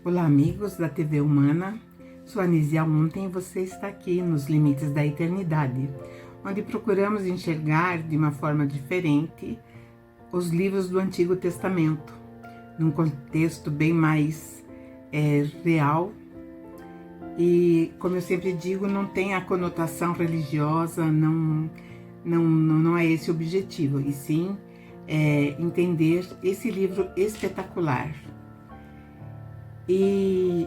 Olá, amigos da TV Humana. Sou Anísia Ontem e você está aqui nos Limites da Eternidade, onde procuramos enxergar de uma forma diferente os livros do Antigo Testamento, num contexto bem mais real. E, como eu sempre digo, não tem a conotação religiosa, não é esse o objetivo, e sim entender esse livro espetacular. E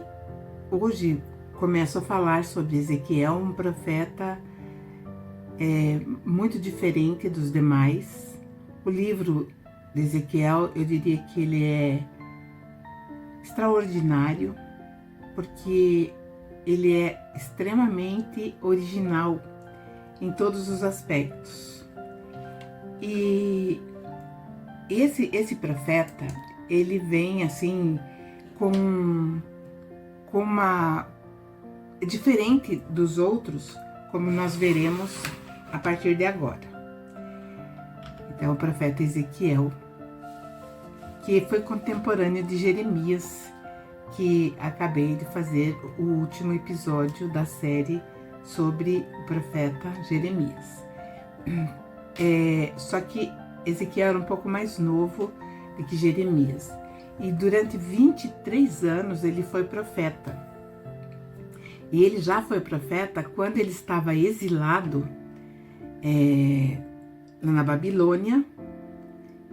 hoje começo a falar sobre Ezequiel, um profeta muito diferente dos demais. O livro de Ezequiel, eu diria que ele é extraordinário, porque ele é extremamente original em todos os aspectos. E esse profeta, ele vem assim com uma diferente dos outros, como nós veremos a partir de agora. Então, o profeta Ezequiel, que foi contemporâneo de Jeremias, que acabei de fazer o último episódio da série sobre o profeta Jeremias. Só que Ezequiel era um pouco mais novo do que Jeremias. E durante 23 anos ele foi profeta. E ele já foi profeta quando ele estava exilado lá na Babilônia.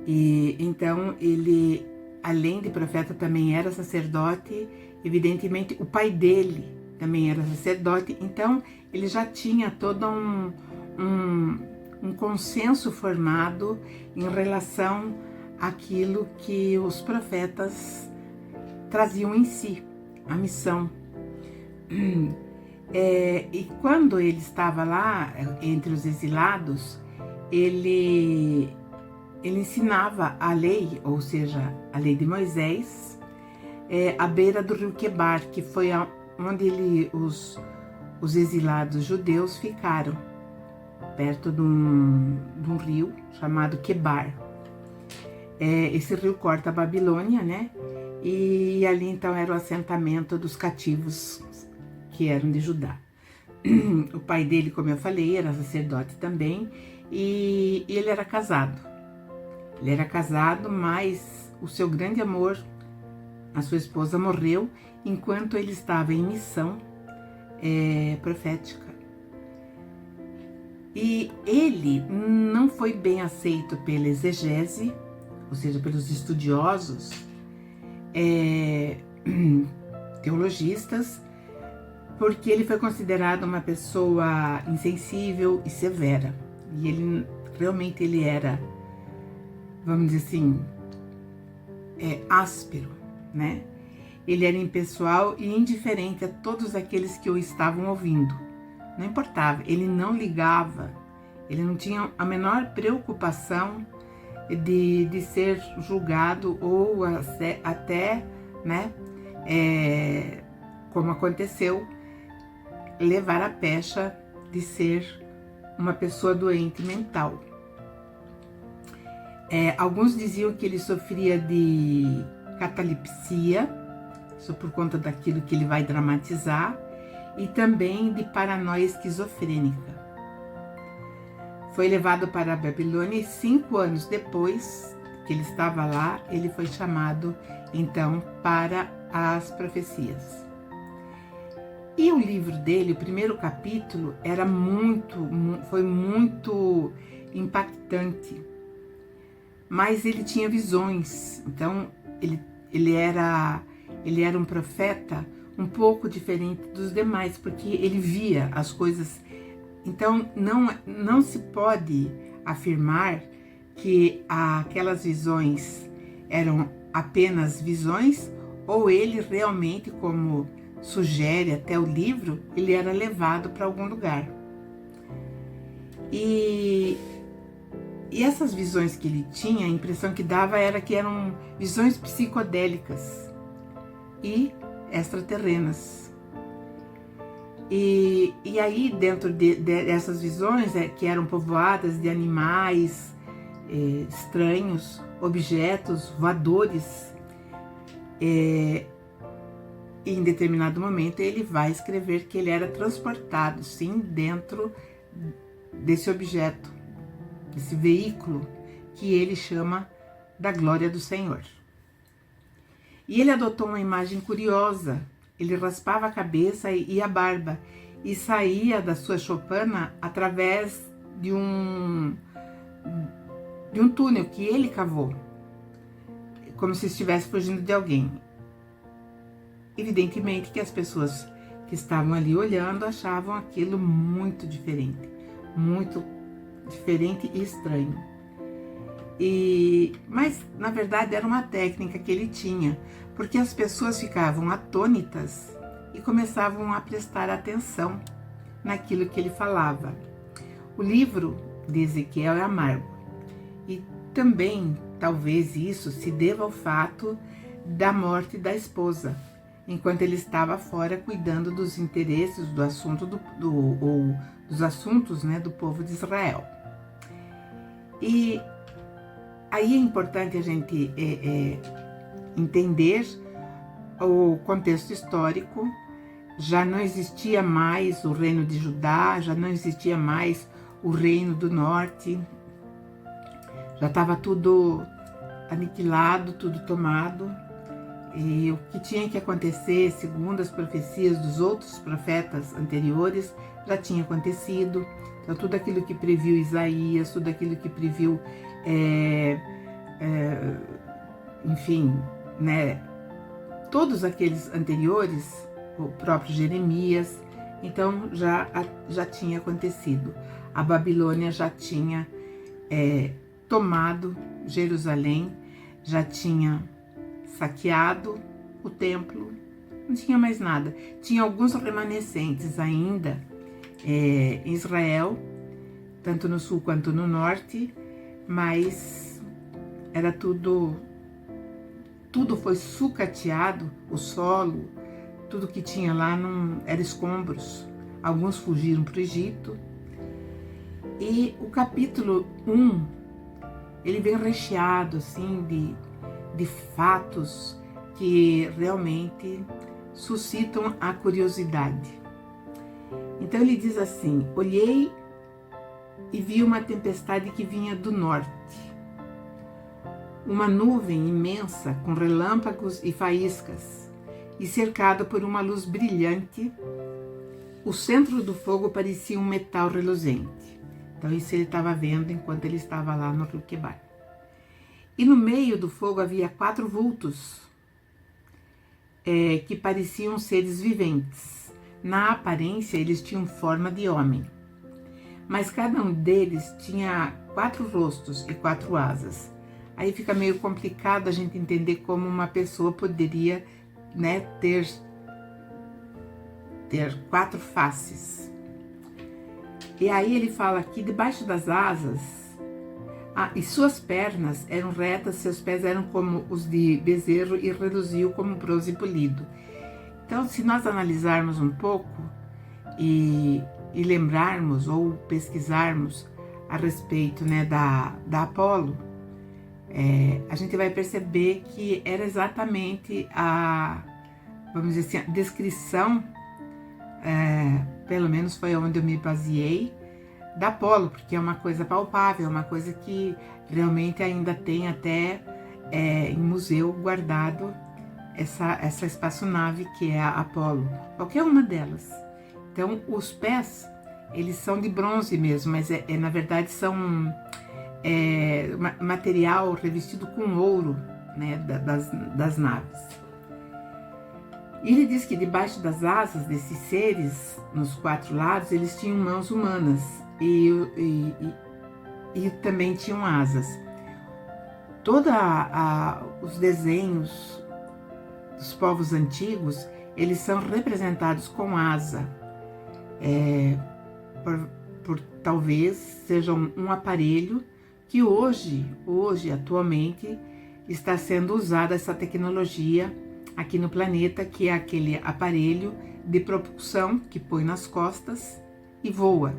E então ele, além de profeta, também era sacerdote. Evidentemente, o pai dele também era sacerdote. Então, ele já tinha todo um consenso formado em relação àquilo que os profetas traziam em si, a missão. E quando ele estava lá, entre os exilados, ele ensinava a lei, ou seja, a lei de Moisés, à beira do rio Quebar, que foi onde os exilados judeus ficaram, perto de um rio chamado Quebar. Esse rio corta a Babilônia, né? E ali então era o assentamento dos cativos que eram de Judá. O pai dele, como eu falei, era sacerdote também, e ele era casado. Ele era casado, mas o seu grande amor, a sua esposa, morreu enquanto ele estava em missão profética. E ele não foi bem aceito pela exegese, ou seja, pelos estudiosos, teologistas, porque ele foi considerado uma pessoa insensível e severa. E ele realmente era, vamos dizer assim, áspero, né? Ele era impessoal e indiferente a todos aqueles que o estavam ouvindo. Não importava, ele não ligava, ele não tinha a menor preocupação de ser julgado ou até, né, como aconteceu, levar a pecha de ser uma pessoa doente mental. Alguns diziam que ele sofria de catalepsia, isso por conta daquilo que ele vai dramatizar, e também de paranoia esquizofrênica. Foi levado para a Babilônia e 5 anos depois que ele estava lá, ele foi chamado então para as profecias. E o livro dele, o primeiro capítulo, foi muito impactante, mas ele tinha visões. Então ele era um profeta um pouco diferente dos demais, porque ele via as coisas. Então não se pode afirmar que aquelas visões eram apenas visões, ou ele realmente, como sugere até o livro, ele era levado para algum lugar. E essas visões que ele tinha, a impressão que dava era que eram visões psicodélicas e extraterrenas. E aí, dentro dessas visões, que eram povoadas de animais estranhos, objetos voadores, E em determinado momento ele vai escrever que ele era transportado, sim, dentro desse objeto, desse veículo que ele chama da glória do Senhor. E ele adotou uma imagem curiosa. Ele raspava a cabeça e a barba e saía da sua choupana através de um túnel que ele cavou, como se estivesse fugindo de alguém. Evidentemente que as pessoas que estavam ali olhando achavam aquilo muito diferente e estranho. Mas, na verdade, era uma técnica que ele tinha, porque as pessoas ficavam atônitas e começavam a prestar atenção naquilo que ele falava. O livro de Ezequiel é amargo, e também, talvez isso se deva ao fato da morte da esposa, enquanto ele estava fora cuidando dos interesses do assunto dos assuntos, né, do povo de Israel. E aí é importante a gente entender o contexto histórico. Já não existia mais o reino de Judá, já não existia mais o reino do norte, já estava tudo aniquilado, tudo tomado. E o que tinha que acontecer, segundo as profecias dos outros profetas anteriores, já tinha acontecido. Então, tudo aquilo que previu Isaías, tudo aquilo que previu, enfim, né, todos aqueles anteriores, o próprio Jeremias, então já tinha acontecido. A Babilônia já tinha tomado Jerusalém, já tinha saqueado o templo, não tinha mais nada. Tinha alguns remanescentes ainda em Israel, tanto no sul quanto no norte, mas era tudo foi sucateado, o solo, tudo que tinha lá não era escombros. Alguns fugiram para o Egito. E o capítulo 1, ele vem recheado assim de fatos que realmente suscitam a curiosidade. Então ele diz assim: olhei e vi uma tempestade que vinha do norte, uma nuvem imensa com relâmpagos e faíscas, e cercada por uma luz brilhante. O centro do fogo parecia um metal reluzente. Então isso ele estava vendo enquanto ele estava lá no rio Quebar. E no meio do fogo havia 4 vultos que pareciam seres viventes. Na aparência, eles tinham forma de homem, mas cada um deles tinha 4 rostos e 4 asas. Aí fica meio complicado a gente entender como uma pessoa poderia, né, ter 4 faces. E aí ele fala aqui, debaixo das asas, e suas pernas eram retas, seus pés eram como os de bezerro e reluziam como bronze polido. Então, se nós analisarmos um pouco e lembrarmos ou pesquisarmos a respeito, né, da Apolo, a gente vai perceber que era exatamente vamos dizer assim, a descrição, pelo menos foi onde eu me baseei, da Apolo, porque é uma coisa palpável, é uma coisa que realmente ainda tem até em museu guardado essa espaçonave que é a Apolo, qualquer uma delas. Então os pés, eles são de bronze mesmo, mas na verdade são material revestido com ouro, né, das naves. E ele diz que debaixo das asas desses seres, nos 4 lados, eles tinham mãos humanas e também tinham asas. Todos os desenhos dos povos antigos, eles são representados com asa, por talvez seja um aparelho que hoje, atualmente, está sendo usada essa tecnologia aqui no planeta, que é aquele aparelho de propulsão que põe nas costas e voa.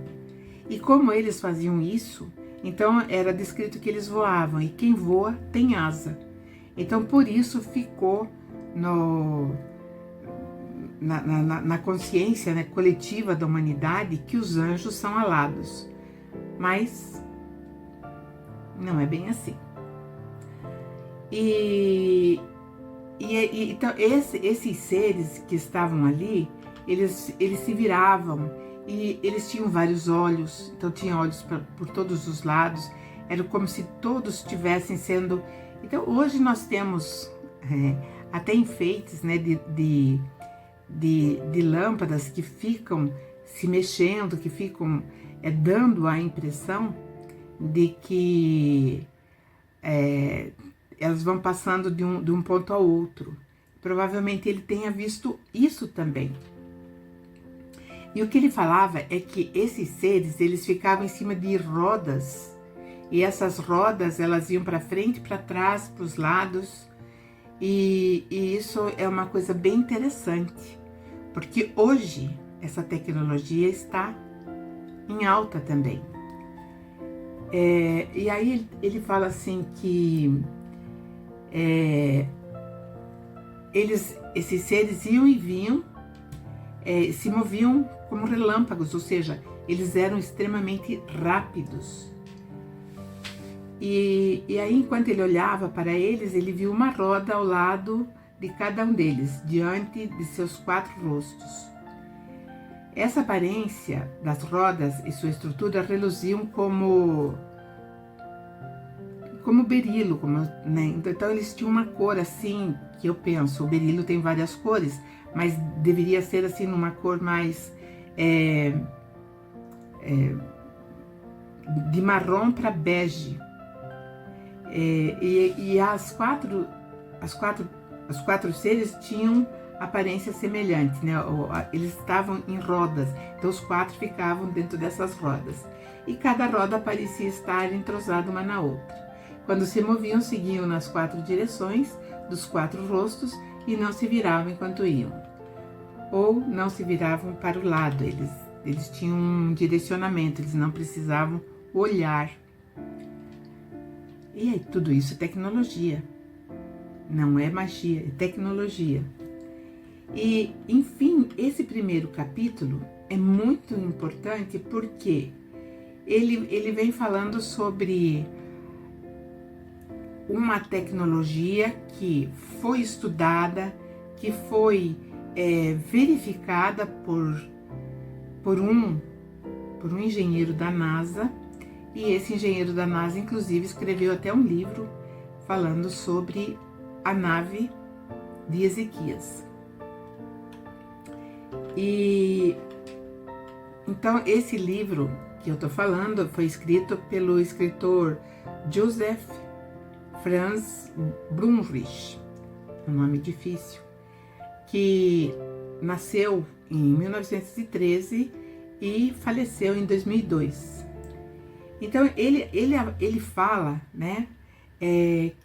E como eles faziam isso, então era descrito que eles voavam, e quem voa tem asa. Então por isso ficou na consciência, né, coletiva da humanidade, que os anjos são alados. Mas não é bem assim. Então, esses seres que estavam ali, eles se viravam e eles tinham vários olhos, então tinha olhos por todos os lados, era como se todos estivessem sendo... Então, hoje nós temos até enfeites, né, de lâmpadas que ficam se mexendo, que ficam dando a impressão de que elas vão passando de um ponto ao outro. Provavelmente ele tenha visto isso também. E o que ele falava é que esses seres, eles ficavam em cima de rodas, e essas rodas, elas iam para frente, para trás, para os lados, e isso é uma coisa bem interessante, porque hoje essa tecnologia está em alta também. E aí ele fala assim que esses seres iam e vinham, se moviam como relâmpagos, ou seja, eles eram extremamente rápidos. E aí, enquanto ele olhava para eles, ele viu uma roda ao lado de cada um deles, diante de seus 4 rostos. Essa aparência das rodas e sua estrutura reluziam como berilo, né? Então eles tinham uma cor assim, que eu penso, o berilo tem várias cores, mas deveria ser assim numa cor mais de marrom para bege. E os quatro seres tinham aparência semelhante, né? Eles estavam em rodas, então os 4 ficavam dentro dessas rodas. E cada roda parecia estar entrosada uma na outra. Quando se moviam, seguiam nas 4 direções dos 4 rostos e não se viravam enquanto iam. Ou não se viravam para o lado, eles tinham um direcionamento, eles não precisavam olhar. E aí, tudo isso é tecnologia, não é magia, é tecnologia. E, enfim, esse primeiro capítulo é muito importante porque ele vem falando sobre uma tecnologia que foi estudada, que foi verificada por um engenheiro da NASA, e esse engenheiro da NASA, inclusive, escreveu até um livro falando sobre a nave de Ezequias. E então esse livro que eu estou falando foi escrito pelo escritor Joseph Franz Brunrich, um nome difícil, que nasceu em 1913 e faleceu em 2002. Então ele fala, né,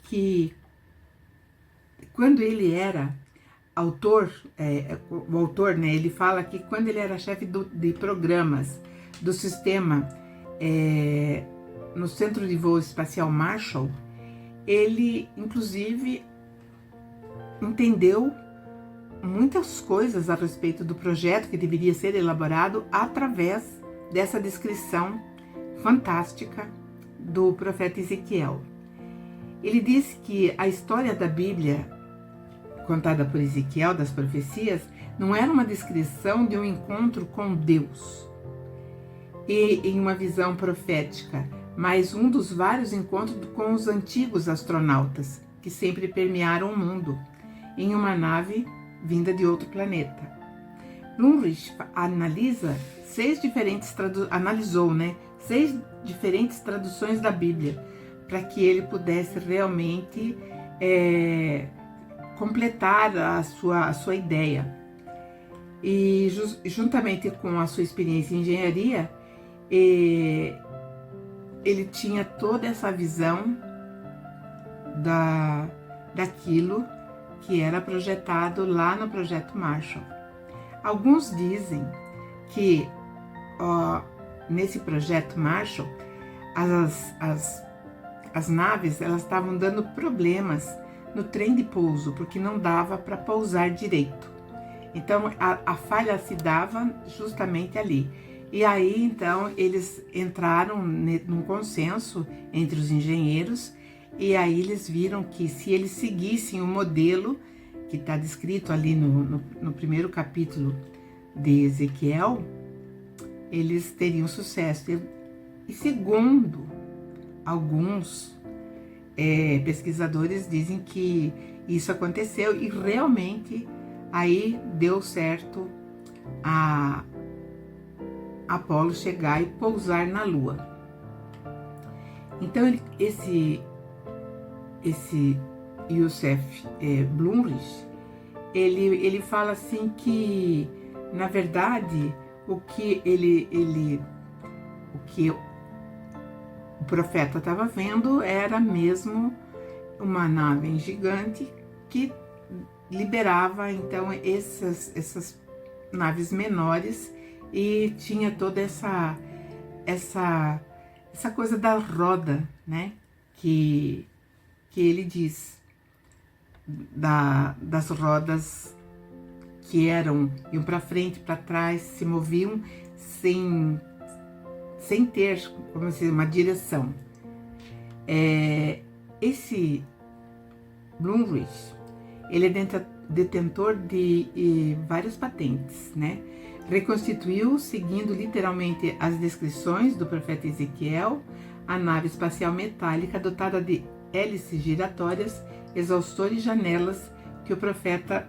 que quando ele era autor, o autor, né, ele fala que quando ele era chefe de programas do sistema no Centro de Voo Espacial Marshall, ele inclusive entendeu muitas coisas a respeito do projeto que deveria ser elaborado através dessa descrição fantástica do profeta Ezequiel. Ele diz que a história da Bíblia contada por Ezequiel, das profecias, não era uma descrição de um encontro com Deus e em uma visão profética, mas um dos vários encontros com os antigos astronautas que sempre permearam o mundo em uma nave vinda de outro planeta. Brunrich analisou 6 diferentes traduções da Bíblia para que ele pudesse realmente completar a sua ideia. E juntamente com a sua experiência em engenharia, ele tinha toda essa visão daquilo que era projetado lá no Projeto Marshall. Alguns dizem que nesse Projeto Marshall as naves elas estavam dando problemas no trem de pouso, porque não dava para pousar direito. Então, a falha se dava justamente ali. E aí, então, eles entraram num consenso entre os engenheiros, e aí eles viram que se eles seguissem o modelo que está descrito ali no primeiro capítulo de Ezequiel, eles teriam sucesso. E segundo alguns pesquisadores dizem que isso aconteceu e realmente aí deu certo a Apolo chegar e pousar na Lua. Então esse Youssef Blumrich, ele fala assim que, na verdade, o que o profeta estava vendo era mesmo uma nave gigante que liberava então essas naves menores, e tinha toda essa coisa da roda, né? Que ele diz das rodas que iam para frente, para trás, se moviam sem ter, como dizer, uma direção. Esse Blumrich, ele é detentor de várias patentes, né? Reconstituiu, seguindo literalmente as descrições do profeta Ezequiel, a nave espacial metálica dotada de hélices giratórias, exaustor e janelas que o profeta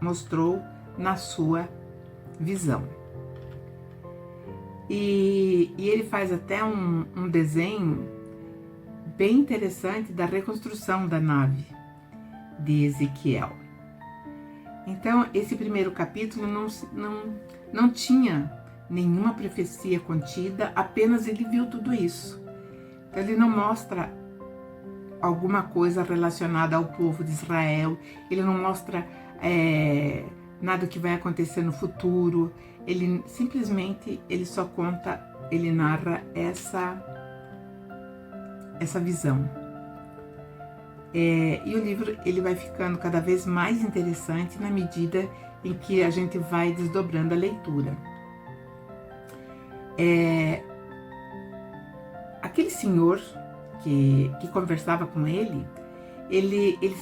mostrou na sua visão. E ele faz até um desenho bem interessante da reconstrução da nave de Ezequiel. Então, esse primeiro capítulo não tinha nenhuma profecia contida, apenas ele viu tudo isso. Então, ele não mostra alguma coisa relacionada ao povo de Israel, ele não mostra nada que vai acontecer no futuro, ele simplesmente só conta, ele narra essa visão. E o livro ele vai ficando cada vez mais interessante na medida em que a gente vai desdobrando a leitura. Aquele senhor que conversava com ele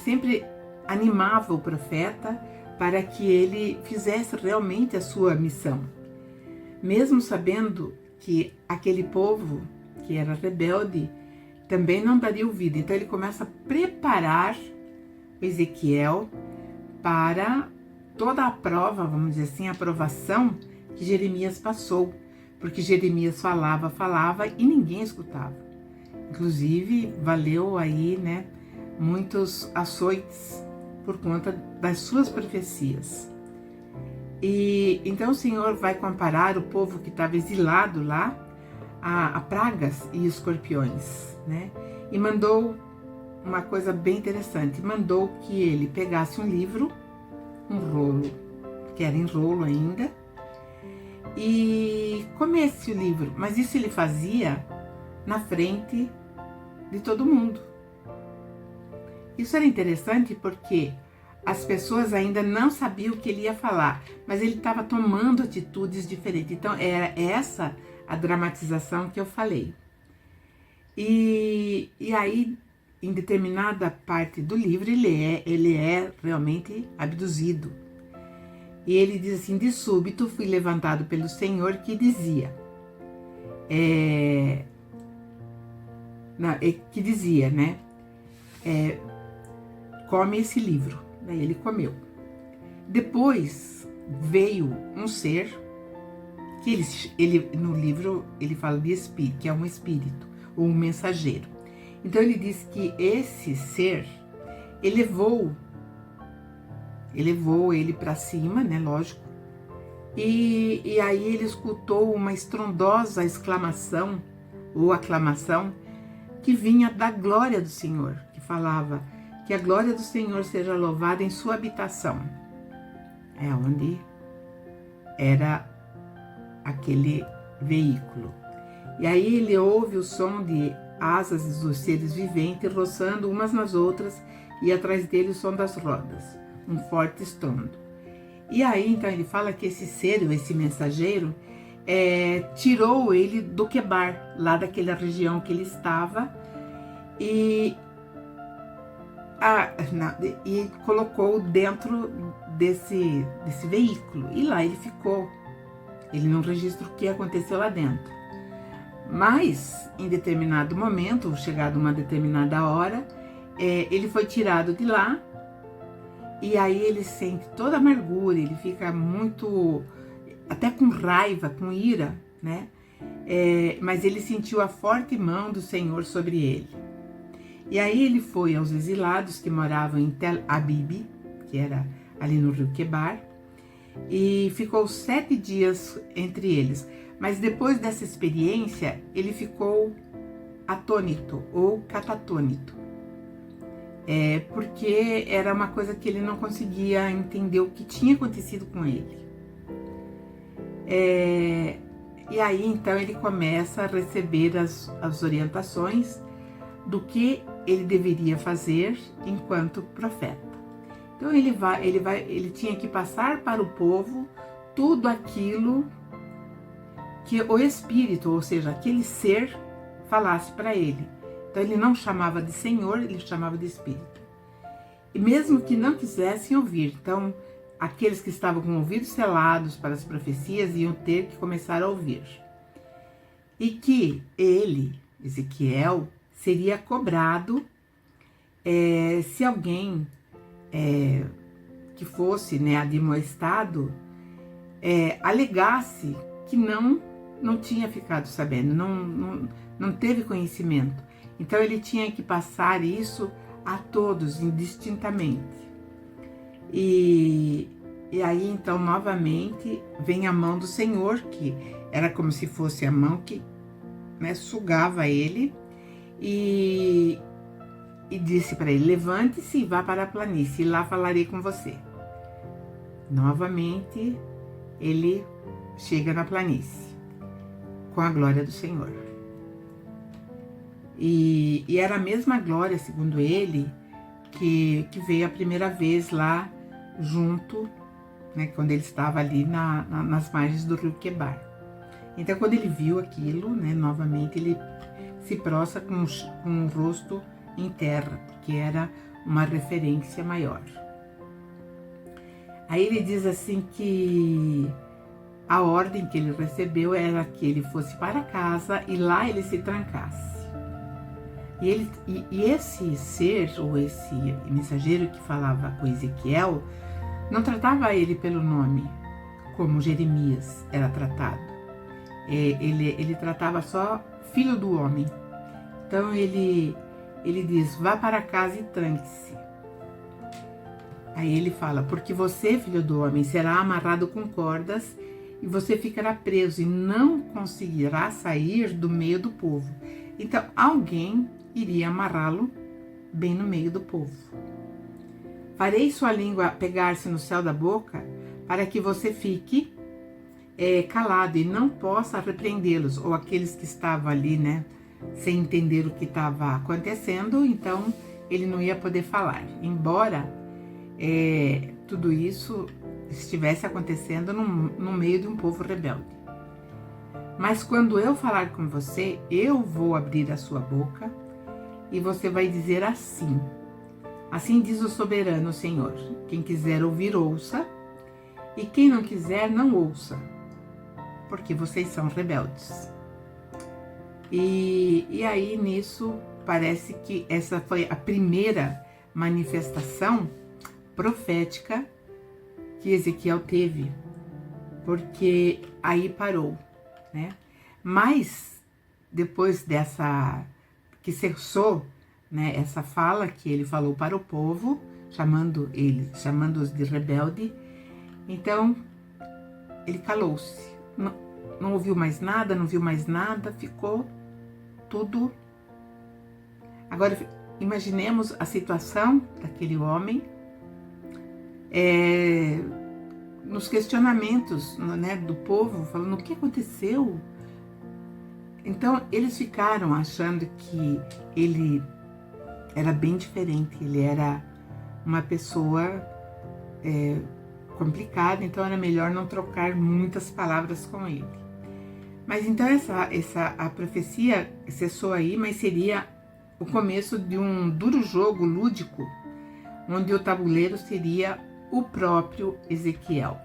sempre animava o profeta para que ele fizesse realmente a sua missão, mesmo sabendo que aquele povo que era rebelde também não daria ouvido. Então ele começa a preparar Ezequiel para toda a prova, vamos dizer assim, a aprovação que Jeremias passou, porque Jeremias falava e ninguém escutava. Inclusive valeu aí, né, muitos açoites por conta das suas profecias. E então o Senhor vai comparar o povo que estava exilado lá a pragas e escorpiões, né? E mandou uma coisa bem interessante, mandou que ele pegasse um livro, um rolo, que era em rolo ainda, e comesse o livro, mas isso ele fazia na frente de todo mundo. Isso era interessante porque as pessoas ainda não sabiam o que ele ia falar, mas ele estava tomando atitudes diferentes. Então era essa a dramatização que eu falei. E aí, em determinada parte do livro, ele é realmente abduzido. E ele diz assim: de súbito fui levantado pelo Senhor, que dizia, né? Come esse livro. Daí ele comeu. Depois veio um ser que ele no livro ele fala de espírito, que é um espírito ou um mensageiro. Então ele diz que esse ser elevou ele para cima, né, lógico. E aí ele escutou uma estrondosa exclamação ou aclamação que vinha da glória do Senhor, que falava que a glória do Senhor seja louvada em sua habitação. É onde era aquele veículo. E aí ele ouve o som de asas dos seres viventes roçando umas nas outras, e atrás dele o som das rodas, um forte estrondo. E aí, então, ele fala que esse ser, esse mensageiro, tirou ele do Quebar, lá daquela região que ele estava, e, e colocou dentro desse veículo. E lá ele ficou. Ele não registra o que aconteceu lá dentro. Mas, em determinado momento, chegado uma determinada hora, ele foi tirado de lá, e aí ele sente toda a amargura, ele fica muito, até com raiva, com ira, né? Mas ele sentiu a forte mão do Senhor sobre ele. E aí ele foi aos exilados que moravam em Tel Abib, que era ali no rio Quebar, e ficou 7 dias entre eles. Mas depois dessa experiência, ele ficou atônito ou catatônito, porque era uma coisa que ele não conseguia entender o que tinha acontecido com ele. E aí, então, ele começa a receber as orientações do que ele deveria fazer enquanto profeta. Então, ele tinha que passar para o povo tudo aquilo que o Espírito, ou seja, aquele ser, falasse para ele. Então, ele não chamava de Senhor, ele chamava de Espírito. E mesmo que não quisessem ouvir, então, aqueles que estavam com ouvidos selados para as profecias iam ter que começar a ouvir. E que ele, Ezequiel, seria cobrado se alguém que fosse, né, admoestado, alegasse que não tinha ficado sabendo, não teve conhecimento. Então ele tinha que passar isso a todos indistintamente. E aí então novamente vem a mão do Senhor, que era como se fosse a mão que, né, sugava ele, e disse para ele: levante-se e vá para a planície, e lá falarei com você. Novamente ele chega na planície com a glória do Senhor. E era a mesma glória, segundo ele, que veio a primeira vez lá junto, né, quando ele estava ali nas margens do rio Quebar. Então, quando ele viu aquilo, né, novamente ele se prostra com o rosto em terra, porque era uma referência maior. Aí ele diz assim que a ordem que ele recebeu era que ele fosse para casa e lá ele se trancasse. E esse ser, ou esse mensageiro que falava com Ezequiel, não tratava ele pelo nome, como Jeremias era tratado. Ele tratava só filho do homem. Então ele diz: vá para casa e tranque-se. Aí ele fala: porque você, filho do homem, será amarrado com cordas e você ficará preso e não conseguirá sair do meio do povo. Então alguém iria amarrá-lo bem no meio do povo. Farei sua língua pegar-se no céu da boca para que você fique calado e não possa repreendê-los, ou aqueles que estavam ali, né, sem entender o que estava acontecendo, então ele não ia poder falar, embora tudo isso estivesse acontecendo no meio de um povo rebelde. Mas quando eu falar com você, eu vou abrir a sua boca e você vai dizer assim: assim diz o soberano Senhor, quem quiser ouvir, ouça, e quem não quiser, não ouça, porque vocês são rebeldes. E aí nisso parece que essa foi a primeira manifestação profética que Ezequiel teve, porque aí parou, né? Mas depois dessa, que cessou, né, essa fala que ele falou para o povo, chamando-os de rebelde, então ele calou-se, não ouviu mais nada, não viu mais nada, ficou tudo. Agora imaginemos a situação daquele homem, nos questionamentos, né, do povo, falando: o que aconteceu? Então eles ficaram achando que ele era bem diferente, ele era uma pessoa complicado, então era melhor não trocar muitas palavras com ele. Mas então a profecia cessou aí, mas seria o começo de um duro jogo lúdico, onde o tabuleiro seria o próprio Ezequiel.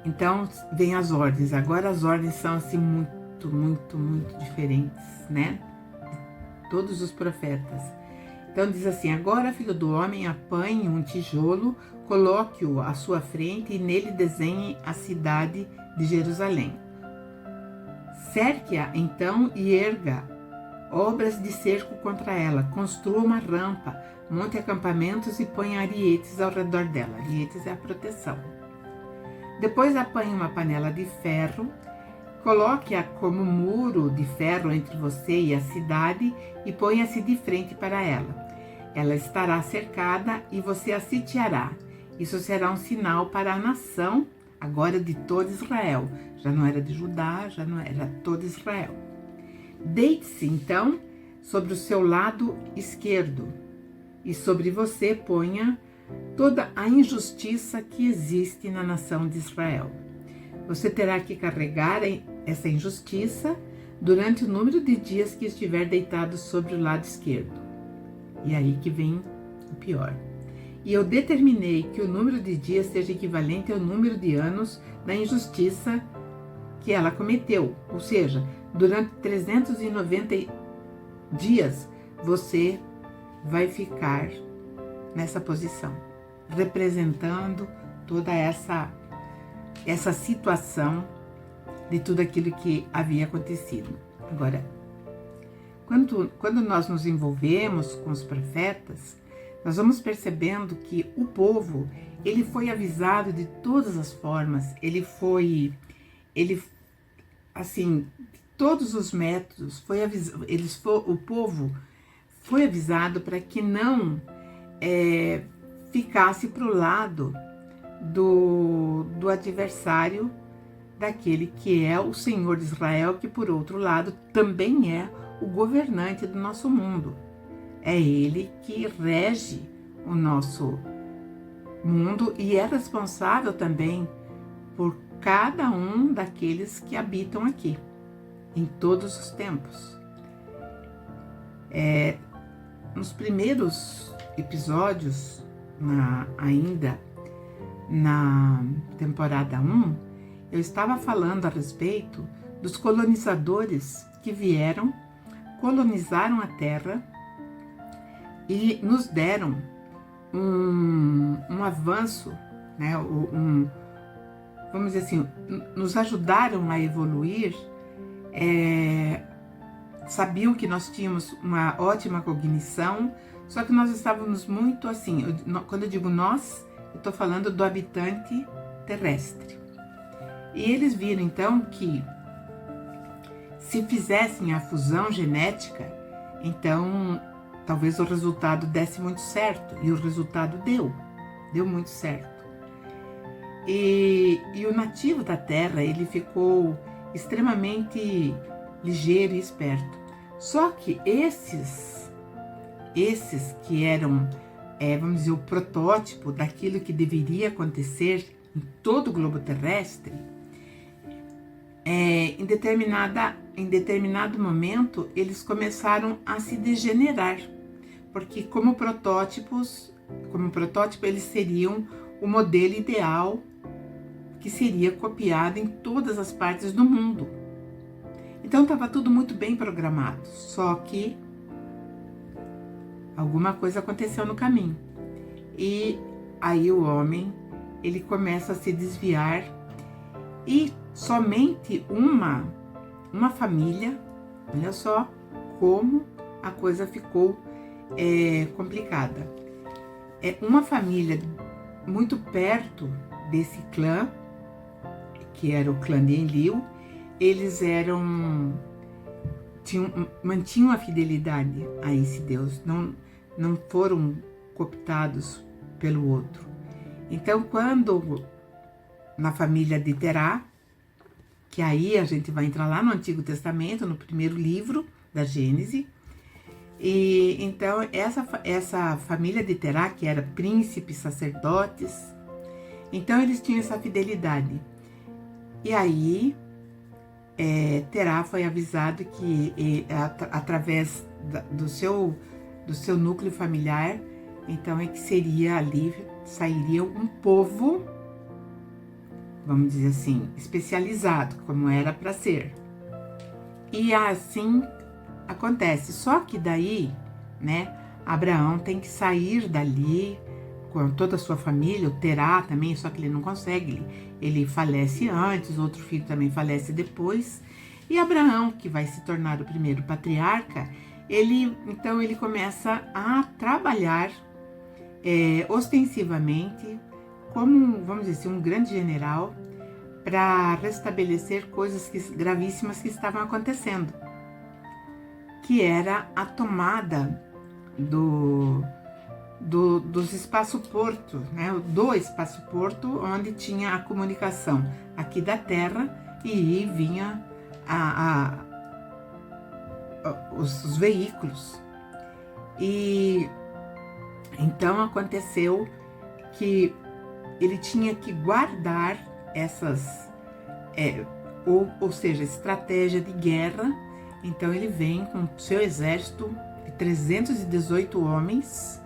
Então vem as ordens. Agora as ordens são assim muito, muito, muito diferentes, né? De todos os profetas. Então diz assim: agora, filho do homem, apanhe um tijolo, coloque-o à sua frente e nele desenhe a cidade de Jerusalém. Cerque-a então e erga obras de cerco contra ela, construa uma rampa, monte acampamentos e ponha arietes ao redor dela. Arietes é a proteção. Depois apanhe uma panela de ferro, coloque-a como muro de ferro entre você e a cidade e ponha-se de frente para ela. Ela estará cercada e você a sitiará. Isso será um sinal para a nação, agora de todo Israel. Já não era de Judá, já não era todo Israel. Deite-se, então, sobre o seu lado esquerdo e sobre você ponha toda a injustiça que existe na nação de Israel. Você terá que carregar essa injustiça durante o número de dias que estiver deitado sobre o lado esquerdo. E aí que vem o pior. E eu determinei que o número de dias seja equivalente ao número de anos da injustiça que ela cometeu. Ou seja, durante 390 dias você vai ficar nessa posição, representando toda essa situação de tudo aquilo que havia acontecido. Agora, quando nós nos envolvemos com os profetas, nós vamos percebendo que o povo, ele foi avisado de todas as formas, assim, de todos os métodos, o povo foi avisado para que não ficasse para o lado do adversário, daquele que é o Senhor de Israel, que por outro lado também é o governante do nosso mundo. É ele que rege o nosso mundo e é responsável também por cada um daqueles que habitam aqui, em todos os tempos. Nos primeiros episódios, ainda na temporada 1, eu estava falando a respeito dos colonizadores que vieram, colonizaram a Terra e nos deram um avanço, né? Vamos dizer assim, nos ajudaram a evoluir, sabiam que nós tínhamos uma ótima cognição, só que nós estávamos muito assim, quando eu digo nós, eu estou falando do habitante terrestre. E eles viram então que se fizessem a fusão genética, então talvez o resultado desse muito certo, e o resultado deu muito certo. E o nativo da Terra, ele ficou extremamente ligeiro e esperto. Só que esses que eram, vamos dizer, o protótipo daquilo que deveria acontecer em todo o globo terrestre, em determinado momento, eles começaram a se degenerar, porque como protótipo, eles seriam o modelo ideal que seria copiado em todas as partes do mundo. Então estava tudo muito bem programado, só que alguma coisa aconteceu no caminho. E aí o homem, ele começa a se desviar e somente uma família, olha só como a coisa ficou complicada. Uma família muito perto desse clã, que era o clã de Enlil, eles mantinham a fidelidade a esse Deus, não foram cooptados pelo outro. Então, quando na família de Terá, que aí a gente vai entrar lá no Antigo Testamento, no primeiro livro da Gênese, E então essa família de Terá, que era príncipes, sacerdotes, então eles tinham essa fidelidade. E aí Terá foi avisado que através do seu núcleo familiar, então é que seria ali, sairia um povo, vamos dizer assim, especializado, como era para ser. E assim acontece. Só que daí, né, Abraão tem que sair dali com toda a sua família, o Terá também, só que ele não consegue, ele falece antes, outro filho também falece depois. E Abraão, que vai se tornar o primeiro patriarca, ele começa a trabalhar ostensivamente como, vamos dizer assim, um grande general para restabelecer coisas gravíssimas que estavam acontecendo, que era a tomada dos espaço-porto, né? Do espaço-porto, onde tinha a comunicação aqui da Terra e vinha os veículos. E então aconteceu que ele tinha que guardar essas, ou seja, estratégia de guerra. Então ele vem com seu exército de 318 homens.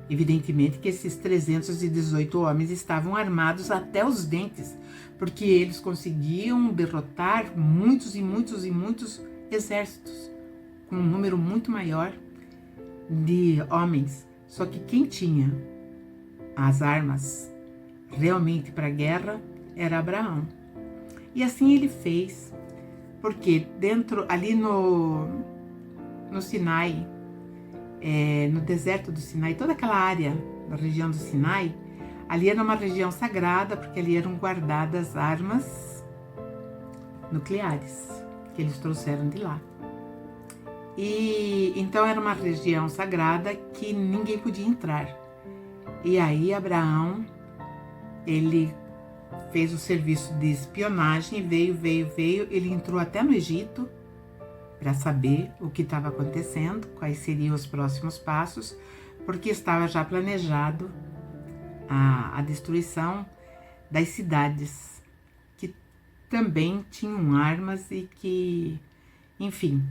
Evidentemente que esses 318 homens estavam armados até os dentes, porque eles conseguiam derrotar muitos e muitos e muitos exércitos, com um número muito maior de homens. Só que quem tinha as armas realmente para a guerra era Abraão. E assim ele fez, porque ali no Sinai, no deserto do Sinai, toda aquela área da região do Sinai, ali era uma região sagrada, porque ali eram guardadas armas nucleares que eles trouxeram de lá. E então era uma região sagrada que ninguém podia entrar. E aí Abraão, ele fez o serviço de espionagem, veio, ele entrou até no Egito para saber o que estava acontecendo, quais seriam os próximos passos, porque estava já planejado a destruição das cidades que também tinham armas e que, enfim,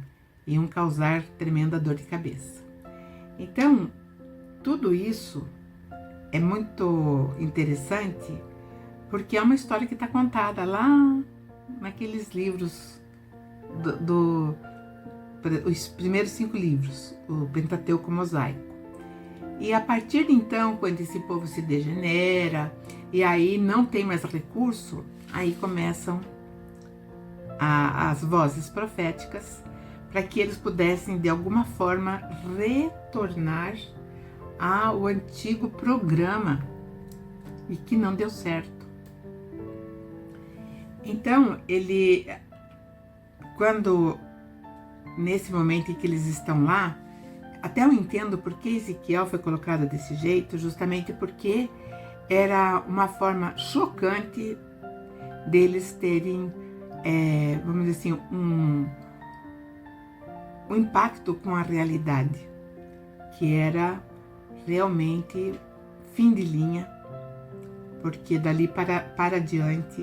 iam causar tremenda dor de cabeça. Então, tudo isso é muito interessante, porque é uma história que está contada lá naqueles livros os primeiros 5 livros, o Pentateuco Mosaico. E a partir de então, quando esse povo se degenera e aí não tem mais recurso, aí começam as vozes proféticas para que eles pudessem de alguma forma retornar ao antigo programa, e que não deu certo. Então, nesse momento em que eles estão lá, até eu entendo por que Ezequiel foi colocado desse jeito, justamente porque era uma forma chocante deles terem, vamos dizer assim, um impacto com a realidade, que era realmente fim de linha, porque dali para diante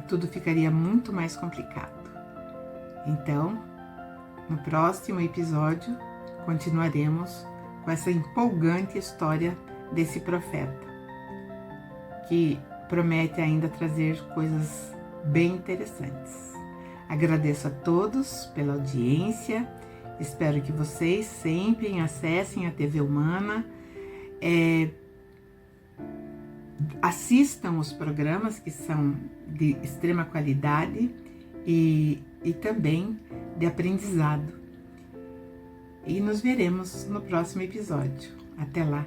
tudo ficaria muito mais complicado. Então, no próximo episódio, continuaremos com essa empolgante história desse profeta, que promete ainda trazer coisas bem interessantes. Agradeço a todos pela audiência, espero que vocês sempre acessem a TV Humana, assistam os programas que são de extrema qualidade e também de aprendizado. E nos veremos no próximo episódio. Até lá!